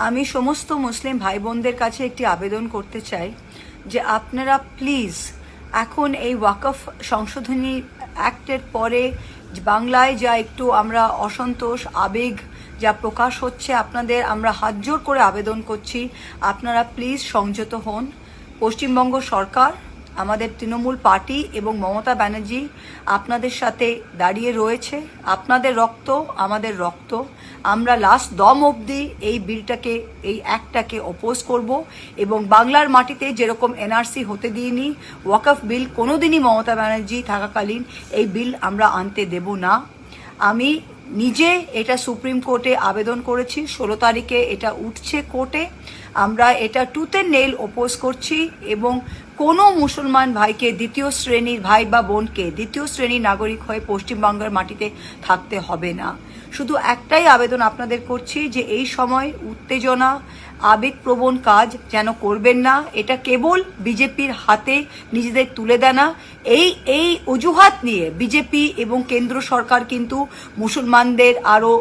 আমি সমস্ত মুসলিম ভাই বোনদের কাছে একটি আবেদন করতে চাই যে আপনারা প্লিজ এখন এই ওয়াকফ সংশোধনী অ্যাক্টের পরে বাংলায় যা একটু আমরা অসন্তোষ আবেগ যা প্রকাশ হচ্ছে আপনাদের আমরা হাত জোর করে আবেদন করছি আপনারা প্লিজ সংযত হন। পশ্চিমবঙ্গ সরকার আমাদের তৃণমূল পার্টি এবং মমতা ব্যানার্জি আপনাদের সাথে দাঁড়িয়ে রয়েছে। আপনাদের রক্ত আমাদের রক্ত, আমরা লাস্ট দম অবধি এই বিলটাকে এই অ্যাক্টটাকে অপোজ করব এবং বাংলার মাটিতে যেরকম এনআরসি হতে দিইনি ওয়াকফ বিল কোনোদিনই মমতা ব্যানার্জি থাকাকালীন এই বিল আমরা আনতে দেব না। আমি নিজে এটা সুপ্রিম কোর্টে আবেদন করেছি, 16 তারিখে এটা উঠছে কোর্টে। আমরা এটা টুথ অ্যান্ড নেইল অপোজ করছি এবং কোনো মুসলমান ভাইকে দ্বিতীয় শ্রেণীর ভাই বা বোনকে দ্বিতীয় শ্রেণীর নাগরিক হয়ে পশ্চিমবঙ্গের মাটিতে থাকতে হবে না। শুধু একটাই আবেদন আপনাদের করছি যে এই সময় উত্তেজনা আবেগপ্রবণ কাজ যেন করবেন না। এটা কেবল বিজেপির হাতে নিজেদের তুলে দেয় না। এই অজুহাত নিয়ে বিজেপি এবং কেন্দ্র সরকার কিন্তু মুসলমানদের আরও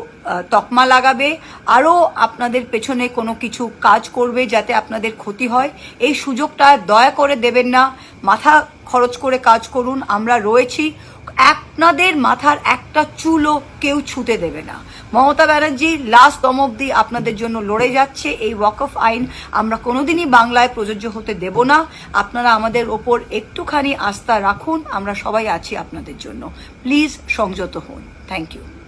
তকমা লাগাবে, আরও আপনাদের পেছনে কোনো কিছু কাজ করবে যাতে আপনাদের ক্ষতি হয়। এই সুযোগটা দয়া করে দেবেন না। মাথা খরচ করে কাজ করুন, আমরা রয়েছি। আপনাদের মাথার একটা চুলও কেউ ছুঁতে দেবে না। মমতা ব্যানার্জি লাস্ট দম অবধি আপনাদের জন্য লড়ে যাচ্ছে। এই ওয়াকফ আইন আমরা কোনোদিনই বাংলায় প্রযোজ্য হতে দেব না। আপনারা আমাদের ওপর একটুখানি আস্থা রাখুন, আমরা সবাই আছি আপনাদের জন্য। প্লিজ সংযত হন। Thank you.